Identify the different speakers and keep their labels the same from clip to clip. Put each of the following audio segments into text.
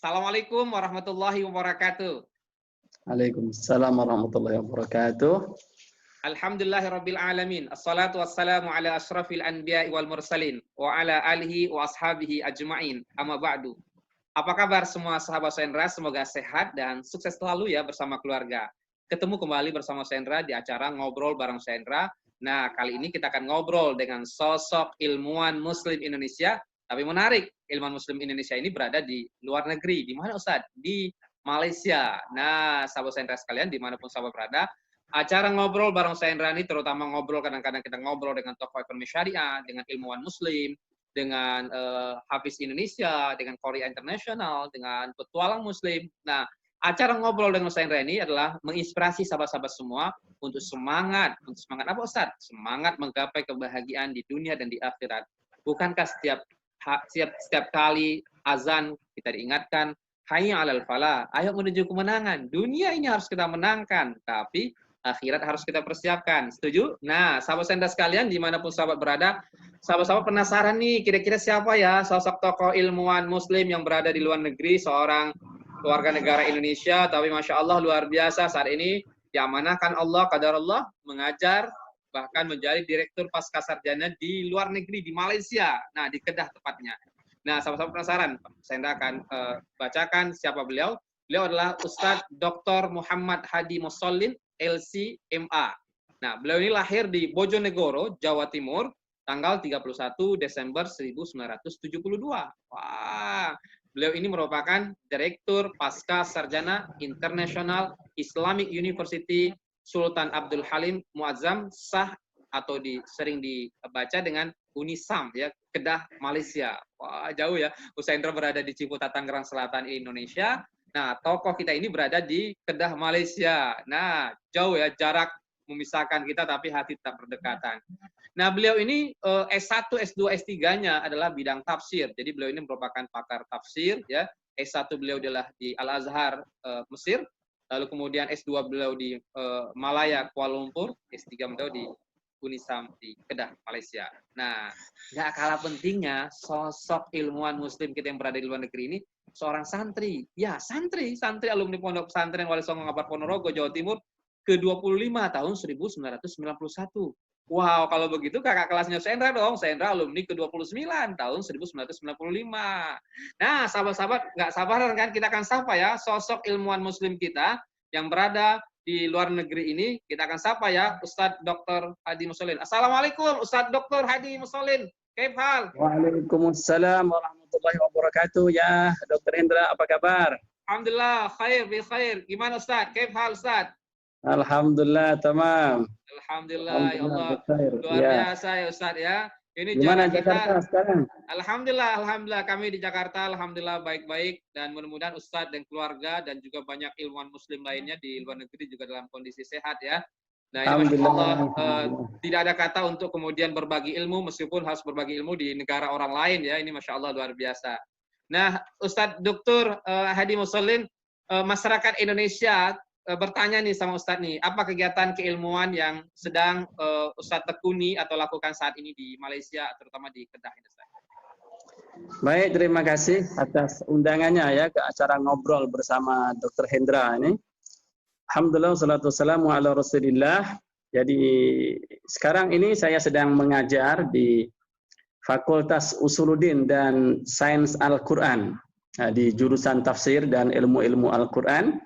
Speaker 1: Assalamualaikum warahmatullahi wabarakatuh.
Speaker 2: Waalaikumsalam warahmatullahi wabarakatuh.
Speaker 1: Alhamdulillahirabbil alamin. Assalatu wassalamu ala asyrafil anbiya'i wal mursalin wa ala alihi wa ashabihi ajmain. Amma ba'du. Apa kabar semua sahabat Sendra? Semoga sehat dan sukses selalu ya bersama keluarga. Ketemu kembali bersama Sendra di acara Ngobrol Bareng Sendra. Nah, kali ini kita akan ngobrol dengan sosok ilmuwan muslim Indonesia. Tapi menarik, ilmuwan muslim Indonesia ini berada di luar negeri. Di mana Ustadz? Di Malaysia. Nah, sahabat Sendra sekalian, dimanapun sahabat berada, acara Ngobrol Bareng Sendra ini terutama ngobrol, kadang-kadang kita ngobrol dengan tokoh ekonomi syariah, dengan ilmuwan muslim, dengan Hafiz Indonesia, dengan Korea International, dengan petualang muslim. Nah, acara Ngobrol dengan Sendra ini adalah menginspirasi sahabat-sahabat semua untuk semangat apa Ustaz? Semangat menggapai kebahagiaan di dunia dan di akhirat. Bukankah setiap kali azan kita diingatkan, hayya 'alal falah, ayo menuju kemenangan. Dunia ini harus kita menangkan, tapi akhirat harus kita persiapkan. Setuju? Nah, sahabat Sendra sekalian, dimanapun sahabat berada, sahabat-sahabat penasaran nih, kira-kira siapa ya sosok tokoh ilmuwan muslim yang berada di luar negeri, seorang warga negara Indonesia, tapi Masya Allah luar biasa saat ini, diamanahkan Allah, qadarullah, mengajar, bahkan menjadi direktur pascasarjana di luar negeri, di Malaysia. Nah, di Kedah tepatnya. Nah, sahabat-sahabat penasaran, saya akan bacakan siapa beliau. Beliau adalah Ustadz Dr. Muhammad Hadi Mussolin, LC.MA. Nah, beliau ini lahir di Bojonegoro, Jawa Timur, tanggal 31 Desember 1972. Wah, beliau ini merupakan Direktur Pasca Sarjana International Islamic University Sultan Abdul Halim Muazzam Shah, atau sering dibaca dengan Unisam, ya, Kedah, Malaysia. Wah, jauh ya. Usendra berada di Ciputat, Tangerang Selatan, Indonesia. Nah, tokoh kita ini berada di Kedah, Malaysia. Nah, jauh ya, jarak memisahkan kita, tapi hati tetap berdekatan. Nah, beliau ini S1, S2, S3-nya adalah bidang tafsir. Jadi beliau ini merupakan pakar tafsir, ya. S1 beliau adalah di Al-Azhar, Mesir. Lalu kemudian S2 beliau di Malaya, Kuala Lumpur. S3 beliau di Unisam di Kedah, Malaysia. Nah, nggak kalah pentingnya sosok ilmuwan muslim kita yang berada di luar negeri ini seorang santri. Ya, santri alumni Pondok Pesantren Wali Songo Ngabar Ponorogo, Jawa Timur ke-25 tahun 1991. Wow, kalau begitu kakak kelasnya Sendra dong. Sendra alumni ke-29 tahun 1995. Nah, sahabat-sahabat, nggak sabaran kan kita akan sapa ya sosok ilmuwan muslim kita yang berada di luar negeri ini. Kita akan sapa ya Ustadz Dr. Hadi Mussolin. Assalamualaikum Ustadz Dr. Hadi Mussolin. Kaif hal?
Speaker 2: Waalaikumsalam warahmatullahi wabarakatuh. Ya, Dr. Hendra, apa kabar?
Speaker 1: Alhamdulillah, khair, bi khair. Gimana Ustadz? Kaif hal Ustadz?
Speaker 2: Alhamdulillah, tamam.
Speaker 1: Alhamdulillah, ya Allah. Luar biasa ya Ustadz ya. Ini
Speaker 2: gimana
Speaker 1: kita,
Speaker 2: Jakarta sekarang?
Speaker 1: Alhamdulillah kami di Jakarta, alhamdulillah baik-baik, dan mudah-mudahan Ustadz dan keluarga dan juga banyak ilmuwan muslim lainnya di luar negeri juga dalam kondisi sehat ya. Nah, ini Masya Allah, tidak ada kata untuk kemudian berbagi ilmu meskipun harus berbagi ilmu di negara orang lain ya. Ini Masya Allah luar biasa. Nah, Ustadz Dr. Hadi Mussolin, masyarakat Indonesia bertanya nih sama Ustadz nih, apa kegiatan keilmuan yang sedang Ustadz tekuni atau lakukan saat ini di Malaysia, terutama di Kedah ini, Ustadz?
Speaker 2: Baik, terima kasih atas undangannya ya ke acara Ngobrol bersama Dr. Hendra ini. Alhamdulillah, wassalatu wassalamu ala rasulillah. Jadi sekarang ini saya sedang mengajar di Fakultas Usuluddin dan Sains Al-Quran di jurusan tafsir dan ilmu-ilmu Al-Quran,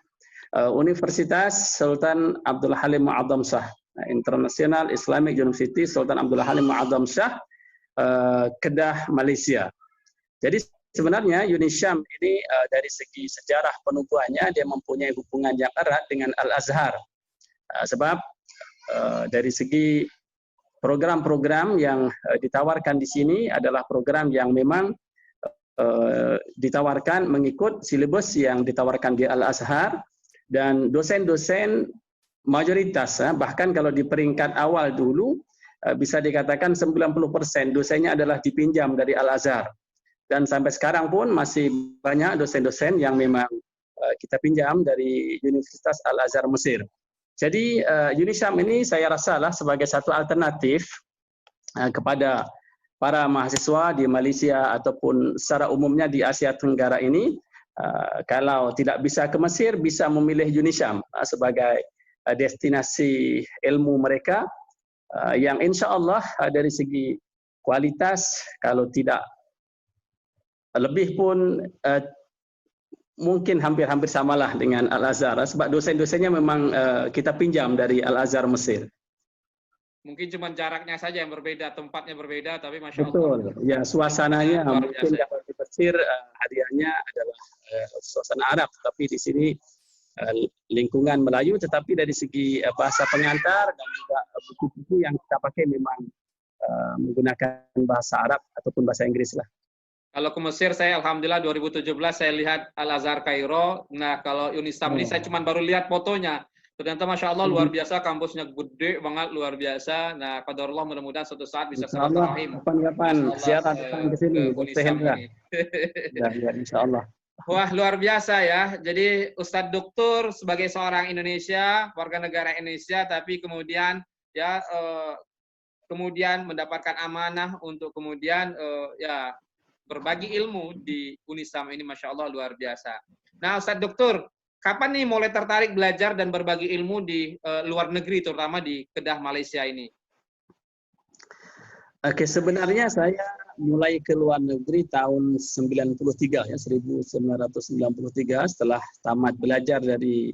Speaker 2: Universitas Sultan Abdul Halim Muazzam Shah, International Islamic University Sultan Abdul Halim Muazzam Shah, Kedah, Malaysia. Jadi sebenarnya Unisham ini dari segi sejarah penubuhannya dia mempunyai hubungan yang erat dengan Al-Azhar. Sebab dari segi program-program yang ditawarkan di sini adalah program yang memang ditawarkan mengikut silibus yang ditawarkan di Al-Azhar, dan dosen-dosen mayoritas, bahkan kalau di peringkat awal dulu bisa dikatakan 90% dosennya adalah dipinjam dari Al-Azhar. Dan sampai sekarang pun masih banyak dosen-dosen yang memang kita pinjam dari Universitas Al-Azhar Mesir. Jadi Unisham ini saya rasalah sebagai satu alternatif kepada para mahasiswa di Malaysia ataupun secara umumnya di Asia Tenggara ini kalau tidak bisa ke Mesir, bisa memilih UNISYAM sebagai destinasi ilmu mereka, yang insya Allah dari segi kualitas, kalau tidak lebih pun mungkin hampir-hampir samalah dengan Al-Azhar, sebab dosen-dosennya memang kita pinjam dari Al-Azhar Mesir.
Speaker 1: Mungkin cuma jaraknya saja yang berbeda, tempatnya berbeda, tapi Masya
Speaker 2: Betul,
Speaker 1: Allah.
Speaker 2: ya suasananya
Speaker 1: Luar
Speaker 2: mungkin
Speaker 1: biasa.
Speaker 2: kalau di Mesir hadiahnya adalah suasana Arab, tapi di sini lingkungan Melayu, tetapi dari segi bahasa pengantar dan juga buku-buku yang kita pakai memang menggunakan bahasa Arab ataupun bahasa Inggris lah.
Speaker 1: Kalau ke Mesir saya alhamdulillah 2017 saya lihat Al-Azhar Kairo. Nah, kalau UNISYAM ini saya cuma baru lihat fotonya. Ternyata Masya Allah luar biasa, kampusnya gede banget, luar biasa. Nah, qadarullah mudah-mudahan suatu saat bisa silaturahim.
Speaker 2: Kapan-kapan ziarah datang ke sini,
Speaker 1: UNISYAM ini.
Speaker 2: Ya, insya Allah.
Speaker 1: Wah, luar biasa ya. Jadi Ustadz Doktor sebagai seorang Indonesia, warga negara Indonesia, tapi kemudian ya kemudian mendapatkan amanah untuk kemudian ya berbagi ilmu di UNISYAM ini, Masya Allah luar biasa. Nah, Ustadz Doktor, kapan nih mulai tertarik belajar dan berbagi ilmu di luar negeri, terutama di Kedah, Malaysia ini?
Speaker 2: Oke, sebenarnya saya mulai ke luar negeri tahun 93 ya, 1993 setelah tamat belajar dari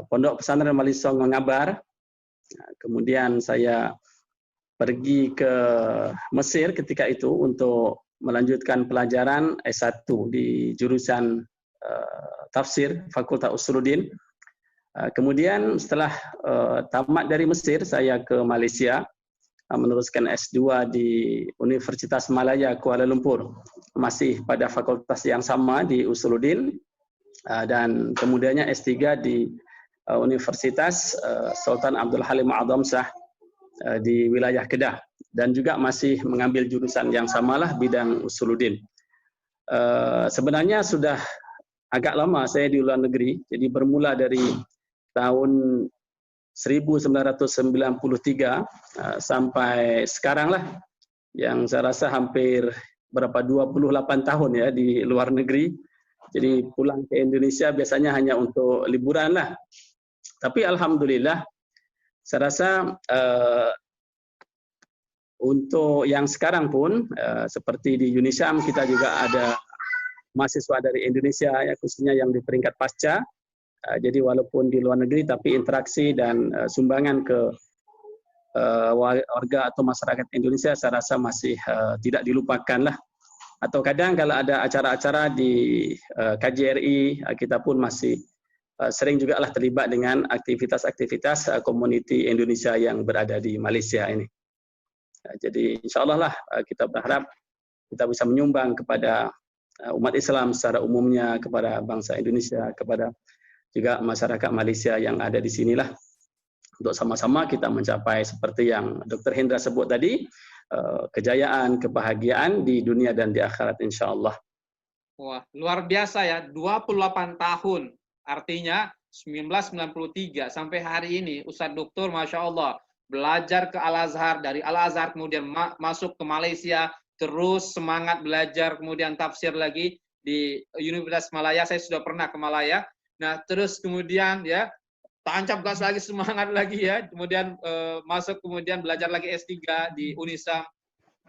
Speaker 2: Pondok Pesantren Malisong Ngabar. Nah, kemudian saya pergi ke Mesir ketika itu untuk melanjutkan pelajaran S1 di jurusan tafsir Fakultas Usuluddin. Kemudian setelah tamat dari Mesir, saya ke Malaysia meneruskan S2 di Universitas Malaya Kuala Lumpur, masih pada fakultas yang sama di Usuluddin, dan kemudiannya S3 di Universitas Sultan Abdul Halim A'zamshah di wilayah Kedah, dan juga masih mengambil jurusan yang samalah bidang Usuluddin. Sebenarnya sudah agak lama saya di luar negeri, jadi bermula dari tahun 1993 sampai sekarang lah, yang saya rasa hampir 28 tahun ya di luar negeri. Jadi pulang ke Indonesia biasanya hanya untuk liburan lah. Tapi alhamdulillah, saya rasa untuk yang sekarang pun seperti di UNISYAM kita juga ada mahasiswa dari Indonesia ya, khususnya yang di peringkat pasca. Jadi walaupun di luar negeri tapi interaksi dan sumbangan ke warga atau masyarakat Indonesia saya rasa masih tidak dilupakan lah. Atau kadang kalau ada acara-acara di KJRI, kita pun masih sering juga lah terlibat dengan aktivitas-aktivitas komuniti Indonesia yang berada di Malaysia ini. Jadi insya Allah lah kita berharap kita bisa menyumbang kepada umat Islam secara umumnya, kepada bangsa Indonesia, kepada juga masyarakat Malaysia yang ada di sinilah, untuk sama-sama kita mencapai seperti yang Dr. Hendra sebut tadi, kejayaan, kebahagiaan di dunia dan di akhirat insya Allah.
Speaker 1: Wah, luar biasa ya, 28 tahun. Artinya 1993 sampai hari ini, Ustadz Doktor Masya Allah, belajar ke Al-Azhar, dari Al-Azhar kemudian masuk ke Malaysia, terus semangat belajar, kemudian tafsir lagi di Universitas Malaya. Saya sudah pernah ke Malaya. Nah, terus kemudian ya, tancap gas lagi, semangat lagi ya, kemudian masuk kemudian belajar lagi S3 di UNISYAM.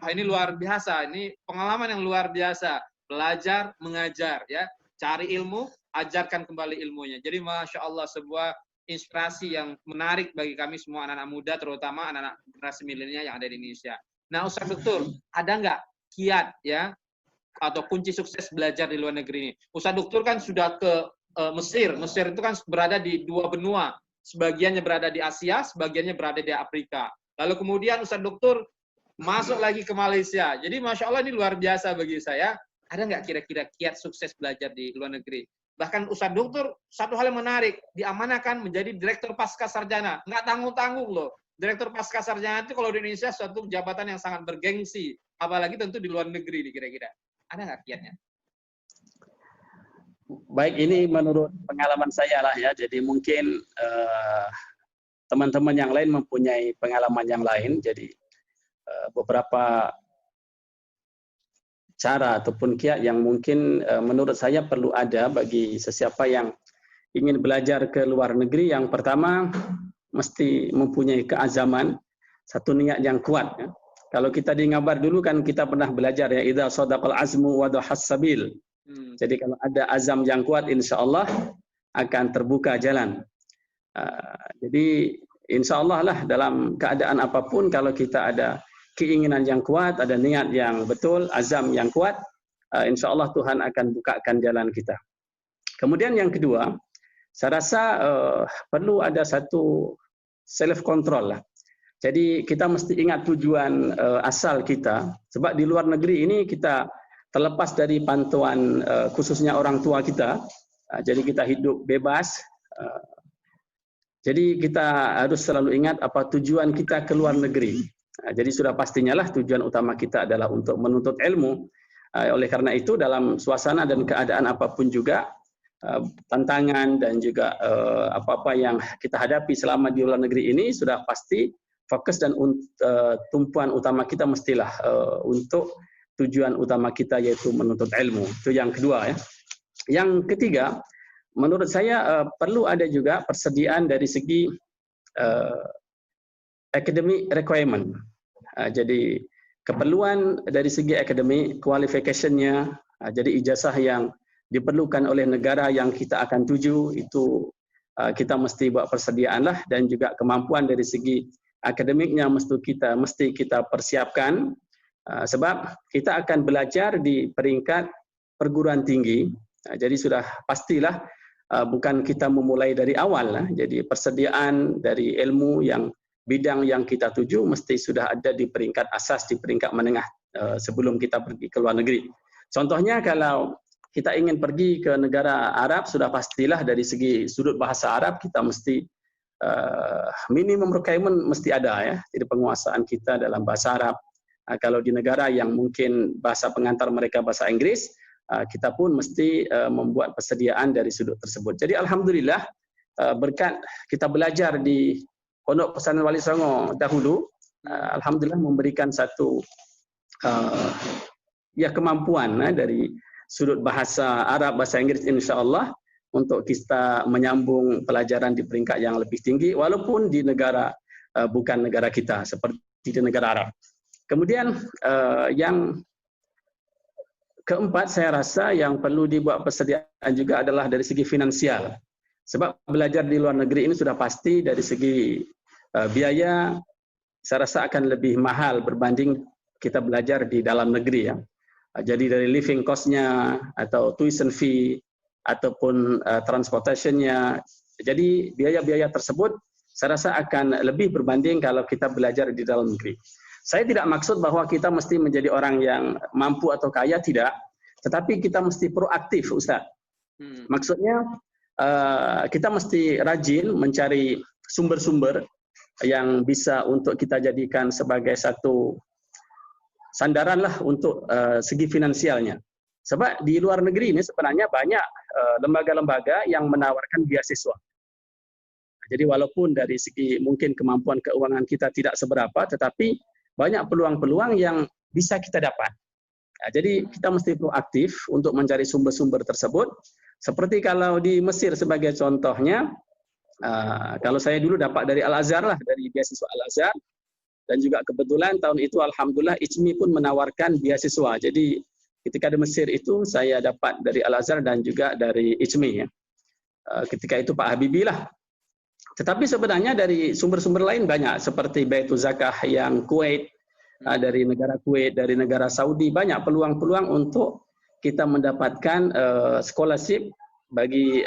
Speaker 1: Wah, ini luar biasa, ini pengalaman yang luar biasa. Belajar, mengajar ya, cari ilmu, ajarkan kembali ilmunya. Jadi Masya Allah, sebuah inspirasi yang menarik bagi kami semua anak-anak muda, terutama anak-anak generasi milenial yang ada di Indonesia. Nah, Ustadz Doktor, ada nggak kiat ya, atau kunci sukses belajar di luar negeri ini? Ustadz Doktor kan sudah ke Mesir. Mesir itu kan berada di dua benua. Sebagiannya berada di Asia, sebagiannya berada di Afrika. Lalu kemudian Ustadz Doktor masuk lagi ke Malaysia. Jadi Masya Allah ini luar biasa bagi saya. Ada nggak kira-kira kiat sukses belajar di luar negeri? Bahkan Ustadz Doktor, satu hal yang menarik, diamanahkan menjadi Direktur Pasca Sarjana. Nggak tanggung-tanggung loh. Direktur Pasca Sarjana itu kalau di Indonesia suatu jabatan yang sangat bergengsi. Apalagi tentu di luar negeri kira-kira. Ada nggak kiatnya?
Speaker 2: Baik, ini menurut pengalaman saya lah ya. Jadi mungkin teman-teman yang lain mempunyai pengalaman yang lain. Jadi beberapa cara ataupun kiat yang mungkin menurut saya perlu ada bagi sesiapa yang ingin belajar ke luar negeri. Yang pertama, mesti mempunyai keazaman, satu niat yang kuat. Ya. Kalau kita di Ngabar dulu kan kita pernah belajar ya, idza sadaqal azmu wa dhahas sabil. Jadi kalau ada azam yang kuat, insya Allah akan terbuka jalan. Jadi insya Allah lah dalam keadaan apapun, kalau kita ada keinginan yang kuat, ada niat yang betul, azam yang kuat, insya Allah Tuhan akan bukakan jalan kita. Kemudian yang kedua, saya rasa perlu ada satu self control lah. Jadi kita mesti ingat tujuan asal kita, sebab di luar negeri ini kita terlepas dari pantauan khususnya orang tua kita, jadi kita hidup bebas. Jadi kita harus selalu ingat apa tujuan kita ke luar negeri. Jadi sudah pastinya lah tujuan utama kita adalah untuk menuntut ilmu. Oleh karena itu dalam suasana dan keadaan apapun juga, tantangan dan juga apa-apa yang kita hadapi selama di luar negeri ini, sudah pasti fokus dan tumpuan utama kita mestilah untuk tujuan utama kita, yaitu menuntut ilmu. Itu yang kedua ya. Yang ketiga, menurut saya perlu ada juga persediaan dari segi academic requirement. Jadi keperluan dari segi academic qualification-nya, jadi ijazah yang diperlukan oleh negara yang kita akan tuju, itu kita mesti buat persediaan lah, dan juga kemampuan dari segi akademiknya mesti kita persiapkan, sebab kita akan belajar di peringkat perguruan tinggi. Jadi sudah pastilah bukan kita memulai dari awal. Jadi persediaan dari ilmu yang bidang yang kita tuju mesti sudah ada di peringkat asas, di peringkat menengah sebelum kita pergi ke luar negeri. Contohnya kalau kita ingin pergi ke negara Arab, sudah pastilah dari segi sudut bahasa Arab kita mesti minimum requirement mesti ada ya. Jadi penguasaan kita dalam bahasa Arab. Kalau di negara yang mungkin bahasa pengantar mereka bahasa Inggris, kita pun mesti membuat persediaan dari sudut tersebut. Jadi alhamdulillah berkat kita belajar di Pondok Pesantren Wali Songo dahulu, alhamdulillah memberikan satu ya kemampuan dari sudut bahasa Arab, bahasa Inggris, insya Allah untuk kita menyambung pelajaran di peringkat yang lebih tinggi, walaupun di negara bukan negara kita, seperti di negara Arab. Kemudian yang keempat, saya rasa yang perlu dibuat persediaan juga adalah dari segi finansial. Sebab belajar di luar negeri ini sudah pasti dari segi biaya, saya rasa akan lebih mahal berbanding kita belajar di dalam negeri ya. Jadi dari living cost-nya atau tuition fee ataupun transportation-nya, jadi biaya-biaya tersebut saya rasa akan lebih berbanding kalau kita belajar di dalam negeri. Saya tidak maksud bahwa kita mesti menjadi orang yang mampu atau kaya, tidak. Tetapi kita mesti proaktif, Ustaz. Maksudnya kita mesti rajin mencari sumber-sumber yang bisa untuk kita jadikan sebagai satu sandaran lah untuk segi finansialnya. Sebab di luar negeri ini sebenarnya banyak lembaga-lembaga yang menawarkan beasiswa. Jadi walaupun dari segi mungkin kemampuan keuangan kita tidak seberapa, tetapi banyak peluang-peluang yang bisa kita dapat. Jadi kita mesti proaktif untuk mencari sumber-sumber tersebut. Seperti kalau di Mesir sebagai contohnya, kalau saya dulu dapat dari Al-Azhar lah, dari beasiswa Al-Azhar, dan juga kebetulan tahun itu alhamdulillah ICMI pun menawarkan beasiswa. Jadi ketika di Mesir itu saya dapat dari Al-Azhar dan juga dari ICMI. Ketika itu Pak Habibie lah. Tetapi sebenarnya dari sumber-sumber lain banyak, seperti Baitul Zakah yang Kuwait, dari negara Kuwait, dari negara Saudi, banyak peluang-peluang untuk kita mendapatkan scholarship bagi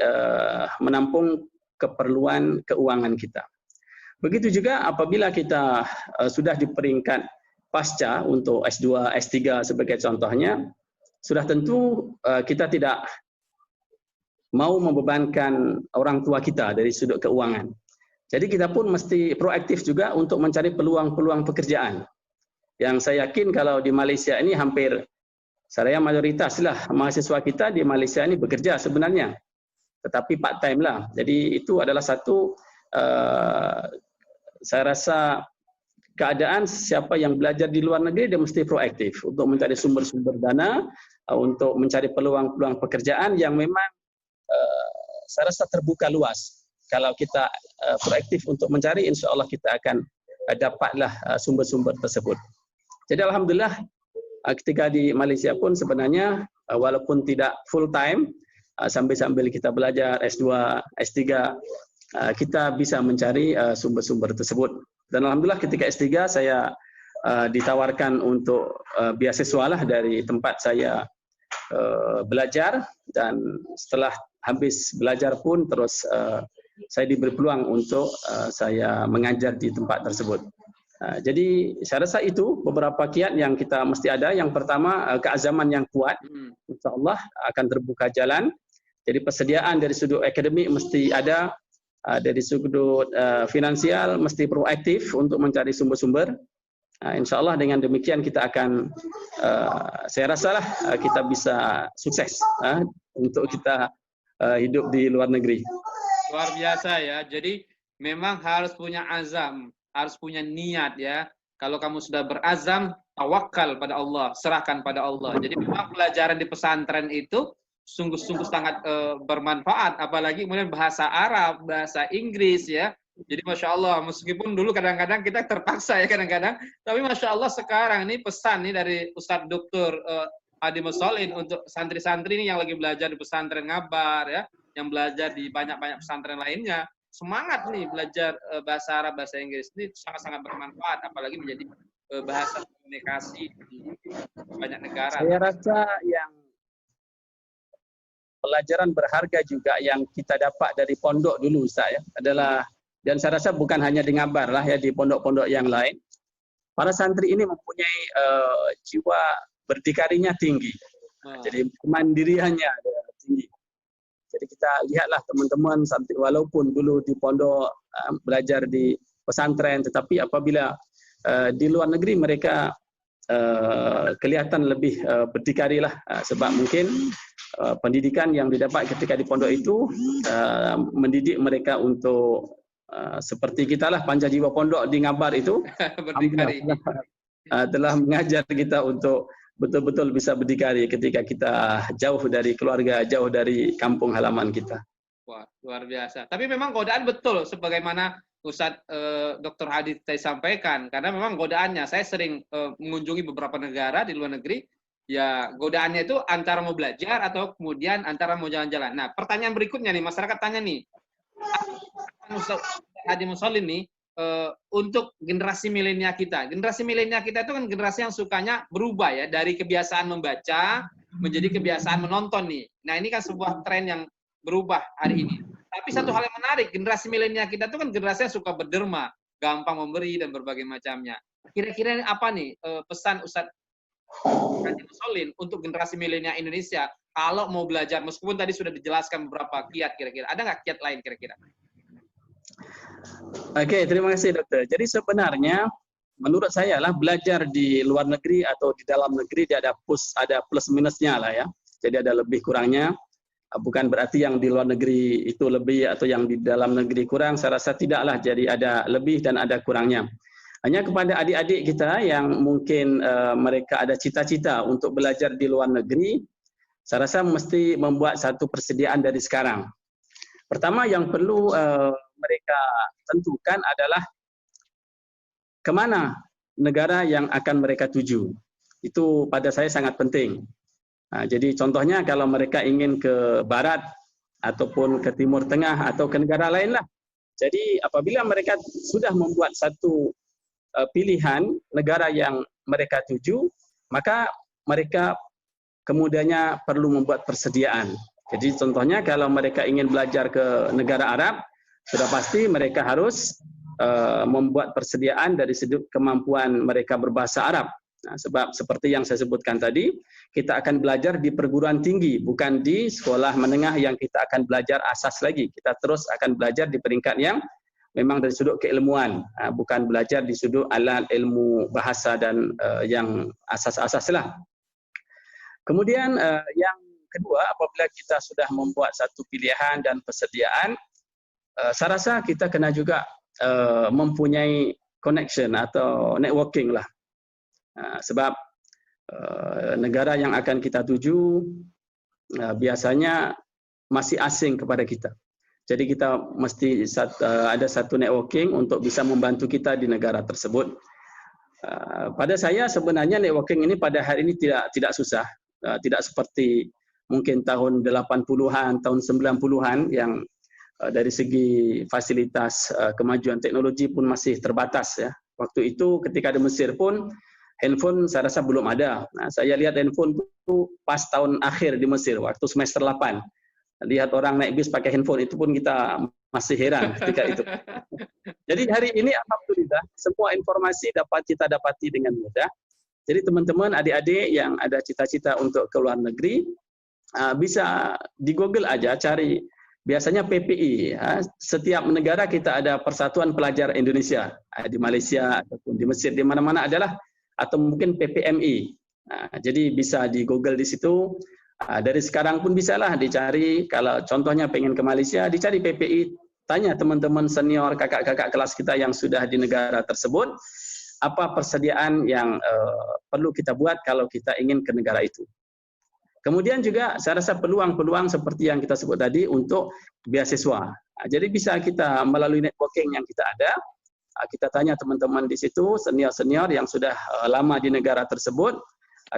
Speaker 2: menampung keperluan keuangan kita. Begitu juga apabila kita sudah di peringkat pasca untuk S2, S3 sebagai contohnya, sudah tentu kita tidak mau membebankan orang tua kita dari sudut keuangan. Jadi kita pun mesti proaktif juga untuk mencari peluang-peluang pekerjaan. Yang saya yakin kalau di Malaysia ini hampir, saya mayoritas lah mahasiswa kita di Malaysia ini bekerja sebenarnya. Tetapi part time lah. Jadi itu adalah satu, saya rasa keadaan siapa yang belajar di luar negeri dia mesti proaktif untuk mencari sumber-sumber dana, untuk mencari peluang-peluang pekerjaan yang memang saya rasa terbuka luas. Kalau kita proaktif untuk mencari, insya Allah kita akan dapatlah sumber-sumber tersebut. Jadi alhamdulillah ketika di Malaysia pun sebenarnya walaupun tidak full time, sambil kita belajar S2, S3, kita bisa mencari sumber-sumber tersebut. Dan alhamdulillah ketika S3 saya ditawarkan untuk beasiswa lah dari tempat saya belajar, dan setelah habis belajar pun terus saya diberi peluang untuk saya mengajar di tempat tersebut. Jadi saya rasa itu beberapa kiat yang kita mesti ada. Yang pertama, keazaman yang kuat, insya Allah akan terbuka jalan. Jadi persediaan dari sudut akademik mesti ada, dari sudut finansial mesti proaktif untuk mencari sumber-sumber. Insya Allah dengan demikian kita akan, saya rasa lah kita bisa sukses untuk kita hidup di luar negeri.
Speaker 1: Luar biasa ya. Jadi memang harus punya azam, harus punya niat ya. Kalau kamu sudah berazam, tawakal pada Allah, serahkan pada Allah. Jadi memang pelajaran di pesantren itu sungguh-sungguh sangat bermanfaat, apalagi kemudian bahasa Arab, bahasa Inggris ya. Jadi Masya Allah, meskipun dulu kadang-kadang kita terpaksa ya kadang-kadang, tapi Masya Allah sekarang ini pesan nih dari Ustadz Dr. Hadi Mussolin untuk santri-santri ini yang lagi belajar di pesantren Ngabar ya, yang belajar di banyak-banyak pesantren lainnya, semangat nih belajar bahasa Arab, bahasa Inggris ini sangat-sangat bermanfaat, apalagi menjadi bahasa komunikasi di banyak negara.
Speaker 2: Saya rasa yang pelajaran berharga juga yang kita dapat dari pondok dulu Ustaz ya, adalah, dan saya rasa bukan hanya di Ngabar lah ya, di pondok-pondok yang lain, para santri ini mempunyai jiwa berdikarinya tinggi, jadi kemandiriannya tinggi. Jadi kita lihatlah teman-teman santri walaupun dulu di pondok belajar di pesantren, tetapi apabila di luar negeri mereka kelihatan lebih berdikari lah, sebab mungkin pendidikan yang didapat ketika di pondok itu mendidik mereka untuk seperti kita lah, panjang jiwa pondok di Ngabar itu
Speaker 1: berdikari.
Speaker 2: Telah mengajar kita untuk betul-betul bisa berdikari ketika kita jauh dari keluarga, jauh dari kampung halaman kita.
Speaker 1: Wah, luar biasa. Tapi memang godaan betul sebagaimana Ustadz Dr. Hadi tadi sampaikan, karena memang godaannya, saya sering mengunjungi beberapa negara di luar negeri, ya godaannya itu antara mau belajar atau kemudian antara mau jalan-jalan. Nah, pertanyaan berikutnya nih, masyarakat tanya nih, Ustadz Hadi Mussolin nih, untuk generasi milenial kita. Generasi milenial kita itu kan generasi yang sukanya berubah ya, dari kebiasaan membaca menjadi kebiasaan menonton nih. Nah, ini kan sebuah tren yang berubah hari ini. Tapi satu hal yang menarik, generasi milenial kita itu kan generasi yang suka berderma, gampang memberi dan berbagai macamnya. Kira-kira apa nih pesan Ustadz Hadi Mussolin untuk generasi milenial Indonesia kalau mau belajar, meskipun tadi sudah dijelaskan beberapa kiat kira-kira. Ada nggak kiat lain kira-kira?
Speaker 2: Oke, terima kasih dokter. Jadi sebenarnya menurut saya lah belajar di luar negeri atau di dalam negeri dia ada plus minusnya lah ya. Jadi ada lebih kurangnya. Bukan berarti yang di luar negeri itu lebih atau yang di dalam negeri kurang. Saya rasa tidaklah. Jadi ada lebih dan ada kurangnya. Hanya kepada adik-adik kita yang mungkin mereka ada cita-cita untuk belajar di luar negeri, saya rasa mesti membuat satu persediaan dari sekarang. Pertama yang perlu mereka tentukan adalah kemana negara yang akan mereka tuju. Itu pada saya sangat penting. Nah, jadi contohnya kalau mereka ingin ke barat ataupun ke timur tengah atau ke negara lain lah. Jadi apabila mereka sudah membuat satu pilihan negara yang mereka tuju, maka mereka kemudiannya perlu membuat persediaan. Jadi contohnya kalau mereka ingin belajar ke negara Arab, sudah pasti mereka harus membuat persediaan dari sudut kemampuan mereka berbahasa Arab. Nah, sebab seperti yang saya sebutkan tadi, kita akan belajar di perguruan tinggi, bukan di sekolah menengah yang kita akan belajar asas lagi. Kita terus akan belajar di peringkat yang memang dari sudut keilmuan, bukan belajar di sudut alat ilmu bahasa dan yang asas-asas lah. Kemudian yang kedua, apabila kita sudah membuat satu pilihan dan persediaan, saya rasa kita kena juga mempunyai connection atau networking lah. Sebab negara yang akan kita tuju biasanya masih asing kepada kita. Jadi kita mesti ada satu networking untuk bisa membantu kita di negara tersebut. Pada saya sebenarnya networking ini pada hari ini tidak susah. Tidak seperti mungkin tahun 80-an, tahun 90-an yang dari segi fasilitas kemajuan teknologi pun masih terbatas ya. Waktu itu ketika di Mesir pun handphone saya rasa belum ada. Nah, saya lihat handphone itu pas tahun akhir di Mesir waktu semester 8. Lihat orang naik bis pakai handphone itu pun kita masih heran ketika itu. Jadi hari ini alhamdulillah semua informasi dapat kita dapati dengan mudah. Jadi teman-teman adik-adik yang ada cita-cita untuk ke luar negeri bisa di Google aja cari biasanya PPI. Setiap negara kita ada Persatuan Pelajar Indonesia di Malaysia ataupun di Mesir, di mana-mana adalah, atau mungkin PPMI. Jadi bisa di Google di situ. Dari sekarang pun bisalah dicari. Kalau contohnya pengen ke Malaysia, dicari PPI, tanya teman-teman senior, kakak-kakak kelas kita yang sudah di negara tersebut, apa persediaan yang perlu kita buat kalau kita ingin ke negara itu. Kemudian juga saya rasa peluang-peluang seperti yang kita sebut tadi untuk beasiswa. Jadi bisa kita melalui networking yang kita ada, kita tanya teman-teman di situ, senior-senior yang sudah lama di negara tersebut,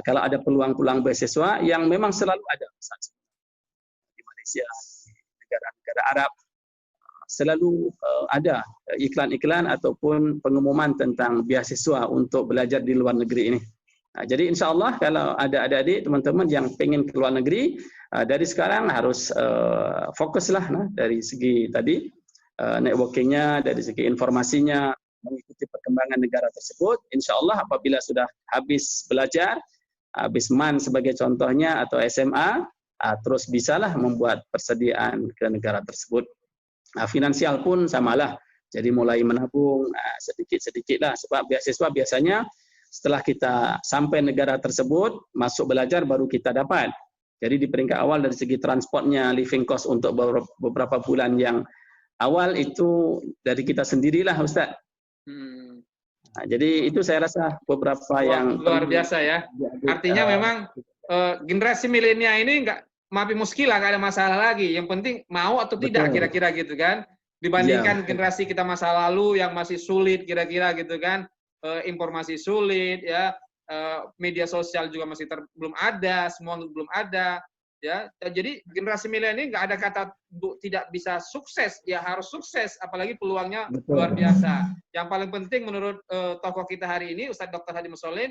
Speaker 2: kalau ada peluang-peluang beasiswa yang memang selalu ada, misalnya di Malaysia, di negara-negara Arab, selalu ada iklan-iklan ataupun pengumuman tentang beasiswa untuk belajar di luar negeri ini. Jadi insya Allah kalau ada adik-adik teman-teman yang pengen ke luar negeri, dari sekarang harus fokuslah dari segi tadi networkingnya, dari segi informasinya, mengikuti perkembangan negara tersebut. Insya Allah apabila sudah habis belajar, habis MAN sebagai contohnya atau SMA, terus bisalah membuat persediaan ke negara tersebut. Finansial pun samalah, jadi mulai menabung sedikit-sedikitlah, sebab beasiswa biasanya setelah kita sampai negara tersebut, masuk belajar baru kita dapat. Jadi di peringkat awal dari segi transportnya, living cost untuk beberapa bulan yang awal itu dari kita sendirilah Ustaz. Jadi itu saya rasa beberapa yang
Speaker 1: luar biasa ya. Artinya memang generasi milenial ini nggak mapi muskilah, nggak ada masalah lagi. Yang penting mau atau tidak kira-kira gitu kan. Dibandingkan generasi kita masa lalu yang masih sulit kira-kira gitu kan. Informasi sulit ya, media sosial juga masih belum ada, semua belum ada. Ya, jadi generasi milenial ini nggak ada kata tidak bisa sukses, ya harus sukses, apalagi peluangnya luar biasa. Yang paling penting menurut tokoh kita hari ini, Ustadz Dr. Hadi Mussolin,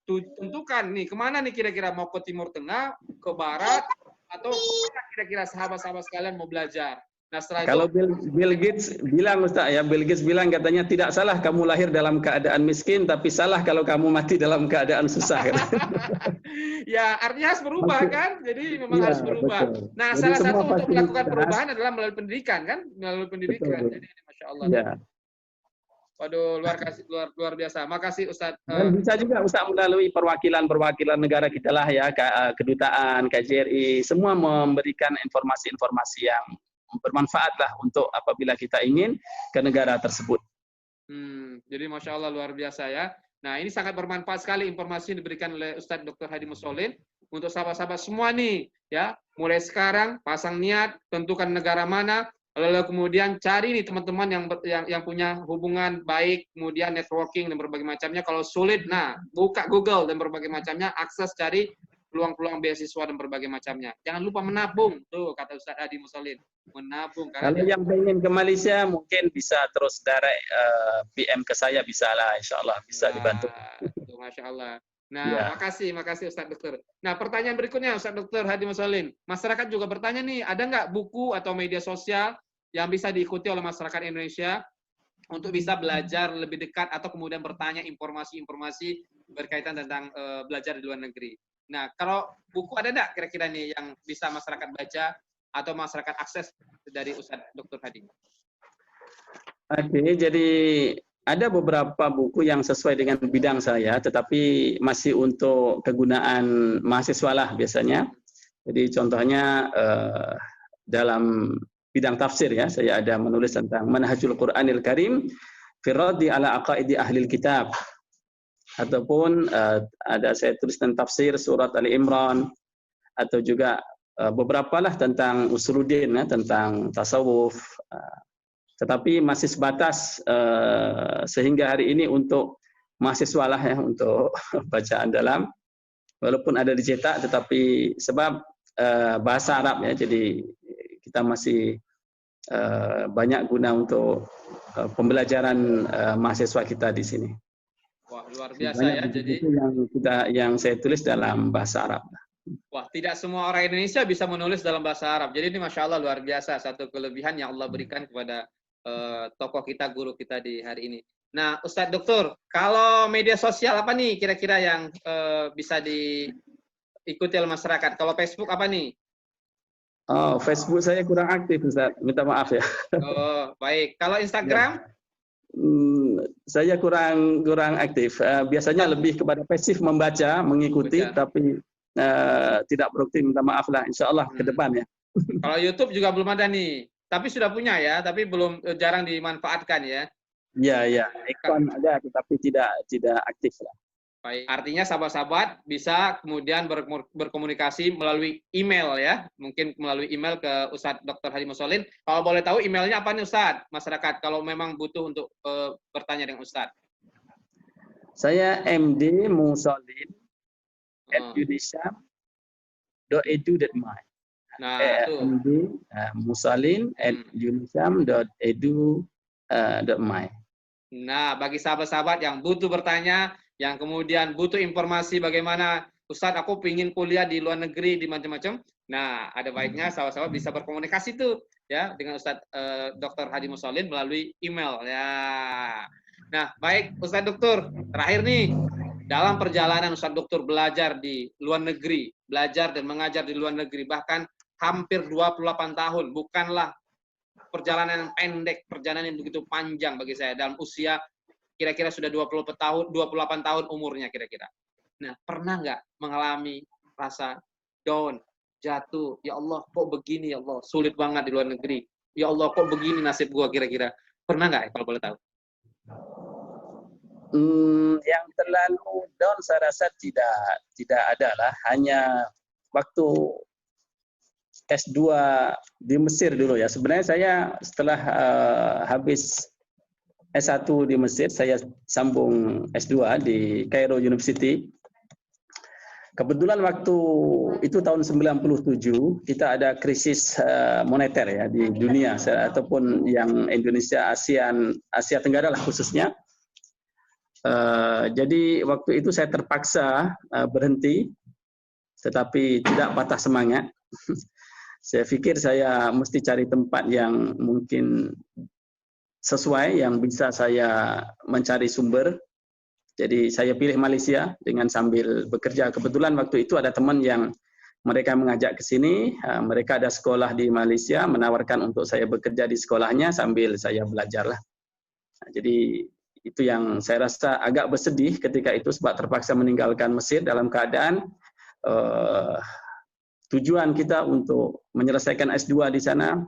Speaker 1: tentukan nih kemana nih kira-kira, mau ke Timur Tengah, ke Barat, atau kemana kira-kira sahabat-sahabat sekalian mau belajar. Nah, setelah
Speaker 2: kalau
Speaker 1: itu,
Speaker 2: Bill Gates bilang Ustaz ya, Bill Gates bilang katanya tidak salah kamu lahir dalam keadaan miskin, tapi salah kalau kamu mati dalam keadaan susah.
Speaker 1: Ya, artinya harus berubah kan? Jadi memang harus berubah. Betul. Nah, jadi salah satu untuk melakukan perubahan adalah melalui pendidikan kan? Melalui pendidikan. Betul. Jadi Masya Allah. Ya. Waduh, luar biasa. Makasih Ustadz.
Speaker 2: Dan bisa juga Ustadz melalui perwakilan negara kita lah ya, kedutaan, KJRI, semua memberikan informasi-informasi yang bermanfaat lah untuk apabila kita ingin ke negara tersebut.
Speaker 1: Jadi Masya Allah luar biasa ya. Nah, ini sangat bermanfaat sekali informasi yang diberikan oleh Ustadz Dr. Hadi Mussolin untuk sahabat-sahabat semua nih ya. Mulai sekarang pasang niat, tentukan negara mana, lalu kemudian cari nih teman-teman yang punya hubungan baik, kemudian networking dan berbagai macamnya. Kalau sulit, nah buka Google dan berbagai macamnya, akses cari peluang-peluang beasiswa dan berbagai macamnya. Jangan lupa menabung, tuh kata Ustadz Hadi Mussolin, menabung.
Speaker 2: Kalau yang pengen ke Malaysia mungkin bisa terus direct PM ke saya, bisa lah, insya Allah bisa dibantu.
Speaker 1: Tuh, Masya Allah. Nah, makasih Ustadz Dokter. Nah, pertanyaan berikutnya Ustadz Dokter Hadi Mussolin. Masyarakat juga bertanya nih, ada nggak buku atau media sosial yang bisa diikuti oleh masyarakat Indonesia untuk bisa belajar lebih dekat atau kemudian bertanya informasi-informasi berkaitan tentang belajar di luar negeri. Nah, kalau buku ada nggak kira-kira nih yang bisa masyarakat baca atau masyarakat akses dari Ustadz Dr. Hadi?
Speaker 2: Oke, jadi ada beberapa buku yang sesuai dengan bidang saya, tetapi masih untuk kegunaan mahasiswa lah biasanya. Jadi contohnya dalam bidang tafsir ya, saya ada menulis tentang Manhajul Quranil Karim Firraddi ala aqaidi ahlil kitab, ataupun ada saya tulis tentang tafsir surat Ali Imran, atau juga beberapa lah tentang usuluddin, tentang tasawuf, tetapi masih sebatas sehingga hari ini untuk mahasiswa lah ya, untuk bacaan dalam, walaupun ada dicetak tetapi sebab bahasa Arab ya, jadi kita masih banyak guna untuk pembelajaran mahasiswa kita di sini.
Speaker 1: Wah, luar biasa
Speaker 2: banyak
Speaker 1: ya. Jadi
Speaker 2: yang saya tulis dalam bahasa Arab.
Speaker 1: wah, tidak semua orang Indonesia bisa menulis dalam bahasa Arab. Jadi ini Masya Allah luar biasa, satu kelebihan yang Allah berikan kepada tokoh kita, guru kita di hari ini. Nah, Ustadz Dokter, kalau media sosial apa nih kira-kira yang bisa diikuti oleh masyarakat? Kalau Facebook apa nih?
Speaker 2: Oh, Facebook saya kurang aktif, Ustaz. Minta maaf ya.
Speaker 1: Oh, baik. Kalau Instagram?
Speaker 2: Saya kurang aktif. Biasanya lebih kepada pasif, membaca, mengikuti, tapi tidak produktif. Minta maaf lah, insya Allah ke depan ya.
Speaker 1: Kalau YouTube juga belum ada nih. Tapi sudah punya ya, tapi belum, jarang dimanfaatkan ya.
Speaker 2: Ya, ikon ada, tetapi tidak aktif lah.
Speaker 1: Baik. Artinya sahabat-sahabat bisa kemudian berkomunikasi melalui email ya, mungkin melalui email ke Ustadz Dr. Hadi Mussolin. Kalau boleh tahu emailnya apa nih Ustadz? Masyarakat kalau memang butuh untuk bertanya dengan Ustadz.
Speaker 2: Saya MD Mussolin @unisham.edu.my.
Speaker 1: Nah, itu.
Speaker 2: MD Mussolin @unisham.edu.my. Nah,
Speaker 1: bagi sahabat-sahabat yang butuh bertanya, yang kemudian butuh informasi bagaimana, Ustadz aku ingin kuliah di luar negeri, di macam-macam. Nah, ada baiknya sahabat-sahabat bisa berkomunikasi tuh ya dengan Ustadz Dr. Hadi Mussolin melalui email ya. Nah, baik Ustadz Dokter, terakhir nih, dalam perjalanan Ustadz Dokter belajar di luar negeri, belajar dan mengajar di luar negeri, bahkan hampir 28 tahun, bukanlah perjalanan yang pendek, perjalanan yang begitu panjang bagi saya dalam usia kira-kira sudah 28 tahun umurnya kira-kira. Nah, pernah nggak mengalami rasa down, jatuh, ya Allah kok begini ya Allah, sulit banget di luar negeri. Ya Allah kok begini nasib gua kira-kira. Pernah nggak kalau boleh tahu?
Speaker 2: Yang terlalu down saya rasa tidak ada lah, hanya waktu S2 di Mesir dulu ya. Sebenarnya saya setelah habis S1 di Mesir, saya sambung S2 di Cairo University. Kebetulan waktu itu tahun 97 kita ada krisis moneter ya di dunia, ataupun yang Indonesia, Asia Tenggara lah khususnya. Jadi waktu itu saya terpaksa berhenti, tetapi tidak patah semangat. Saya pikir saya mesti cari tempat yang mungkin sesuai, yang bisa saya mencari sumber. Jadi saya pilih Malaysia dengan sambil bekerja. Kebetulan waktu itu ada teman yang mereka mengajak ke sini, mereka ada sekolah di Malaysia, menawarkan untuk saya bekerja di sekolahnya sambil saya belajar lah. Nah, jadi itu yang saya rasa agak bersedih ketika itu, sebab terpaksa meninggalkan Mesir dalam keadaan tujuan kita untuk menyelesaikan S2 di sana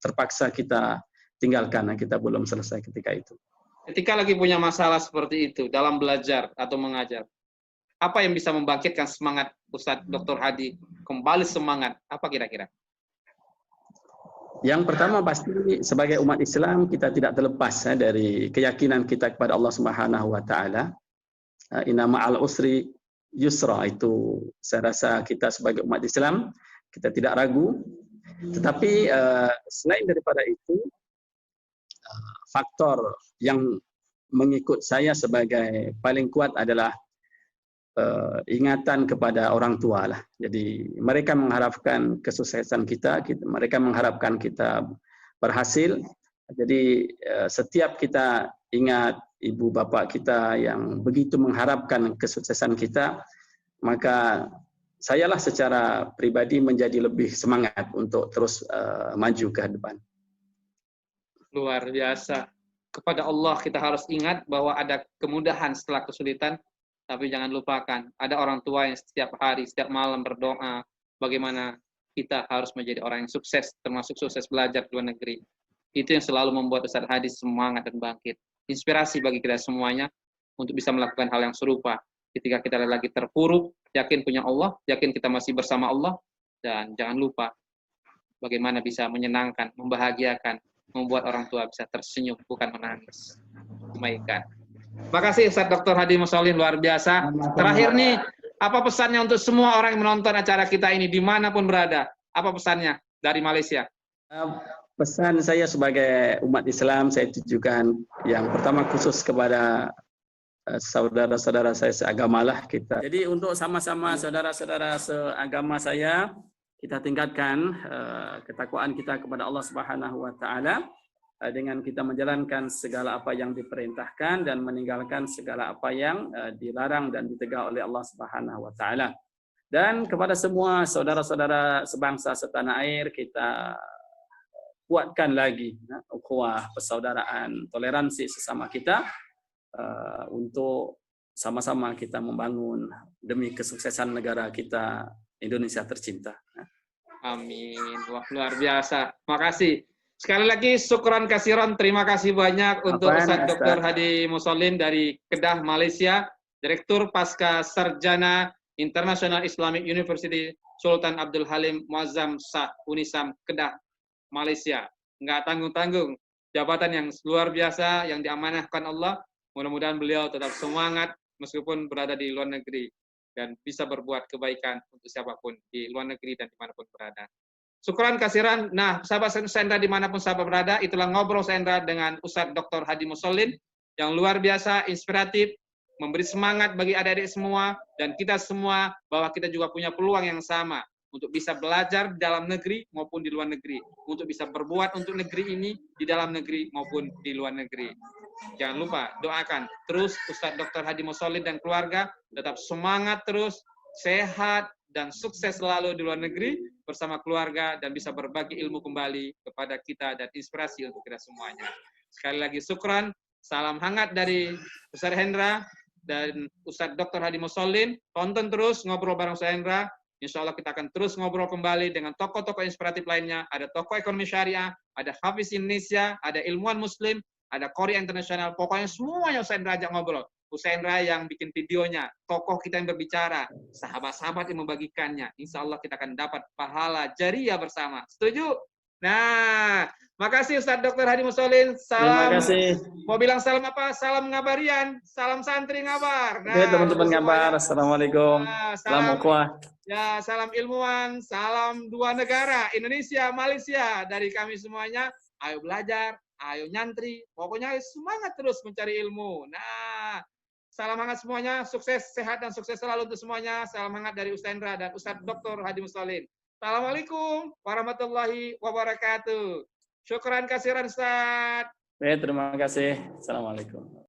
Speaker 2: terpaksa kita tinggalkan, kita belum selesai ketika itu.
Speaker 1: Ketika lagi punya masalah seperti itu dalam belajar atau mengajar, apa yang bisa membangkitkan semangat Ustadz Dr. Hadi kembali semangat? Apa kira-kira?
Speaker 2: Yang pertama pasti sebagai umat Islam kita tidak terlepas dari keyakinan kita kepada Allah Subhanahu wa taala. Inna ma'al usri yusra, itu saya rasa kita sebagai umat Islam kita tidak ragu. Tetapi selain daripada itu, faktor yang mengikut saya sebagai paling kuat adalah ingatan kepada orang tua lah. Jadi mereka mengharapkan kesuksesan kita, mereka mengharapkan kita berhasil. Jadi setiap kita ingat ibu bapak kita yang begitu mengharapkan kesuksesan kita, maka sayalah secara pribadi menjadi lebih semangat untuk terus maju ke depan.
Speaker 1: Luar biasa. Kepada Allah kita harus ingat bahwa ada kemudahan setelah kesulitan, tapi jangan lupakan ada orang tua yang setiap hari, setiap malam berdoa bagaimana kita harus menjadi orang yang sukses, termasuk sukses belajar di luar negeri. Itu yang selalu membuat Ustadz Hadi semangat dan bangkit. inspirasi bagi kita semuanya untuk bisa melakukan hal yang serupa. Ketika kita lagi terpuruk, yakin punya Allah, yakin kita masih bersama Allah, dan jangan lupa bagaimana bisa menyenangkan, membahagiakan, membuat orang tua bisa tersenyum, bukan menangis. Kebaikan. Makasih Ustaz Dr. Hadi Mustolin, luar biasa. Terakhir nih, apa pesannya untuk semua orang yang menonton acara kita ini, dimanapun berada? Apa pesannya dari Malaysia?
Speaker 2: Pesan saya sebagai umat Islam, saya tujukan yang pertama khusus kepada saudara-saudara saya seagamalah kita. Jadi untuk sama-sama saudara-saudara seagama saya, kita tingkatkan ketakwaan kita kepada Allah Subhanahu wa taala dengan kita menjalankan segala apa yang diperintahkan dan meninggalkan segala apa yang dilarang dan ditegak oleh Allah Subhanahu wa taala. Dan kepada semua saudara-saudara sebangsa setanah air, kita kuatkan lagi ukhuwah, persaudaraan, toleransi sesama kita untuk sama-sama kita membangun demi kesuksesan negara kita Indonesia tercinta.
Speaker 1: Amin. Wah, luar biasa. Makasih. Sekali lagi syukran kasiran, terima kasih banyak untuk Ustaz Dr. Hadi Mustolin dari Kedah, Malaysia, Direktur Pasca Sarjana International Islamic University Sultan Abdul Halim Muazzam Shah Unisam Kedah, Malaysia. Nggak tanggung-tanggung, jabatan yang luar biasa yang diamanahkan Allah. Mudah-mudahan beliau tetap semangat meskipun berada di luar negeri dan bisa berbuat kebaikan untuk siapapun di luar negeri dan dimanapun berada. Syukran kasiran. Nah, sahabat Sendra dimanapun sahabat berada, itulah ngobrol Sendra dengan Ustaz Dr. Hadi Mustolin yang luar biasa, inspiratif, memberi semangat bagi adik-adik semua dan kita semua bahwa kita juga punya peluang yang sama untuk bisa belajar di dalam negeri maupun di luar negeri, untuk bisa berbuat untuk negeri ini di dalam negeri maupun di luar negeri. Jangan lupa doakan terus Ustaz Dr. Hadi Mustolin dan keluarga tetap semangat terus, sehat dan sukses selalu di luar negeri bersama keluarga dan bisa berbagi ilmu kembali kepada kita dan inspirasi untuk kita semuanya. Sekali lagi syukran, salam hangat dari Ustaz Hendra dan Ustaz Dr. Hadi Mustolin. Tonton terus ngobrol bareng Ustaz Hendra. Insya Allah kita akan terus ngobrol kembali dengan tokoh-tokoh inspiratif lainnya. Ada tokoh ekonomi syariah, ada Hafiz Indonesia, ada ilmuwan muslim, ada Korea Internasional. Pokoknya semuanya Ustaz Hendra ajak ngobrol. Ustaz Hendra yang bikin videonya, tokoh kita yang berbicara, sahabat-sahabat yang membagikannya. Insya Allah kita akan dapat pahala jariah bersama. Setuju? Nah, makasih Ustaz Dr. Hadi Mustolin. Salam. Terima kasih. Mau bilang salam apa? Salam ngabarian. Salam santri ngabar. Nah,
Speaker 2: teman-teman ngabar. Assalamualaikum. Salam ukhuwah.
Speaker 1: Ya, salam ilmuwan, salam dua negara, Indonesia, Malaysia. Dari kami semuanya, ayo belajar, ayo nyantri. Pokoknya semangat terus mencari ilmu. Nah, salam hangat semuanya, sukses, sehat, dan sukses selalu untuk semuanya. Salam hangat dari Ustaz Hendra dan Ustaz Dr. Hadi Mustolin. Assalamualaikum warahmatullahi wabarakatuh. Syukran kasiran Ustaz.
Speaker 2: Terima kasih. Assalamualaikum.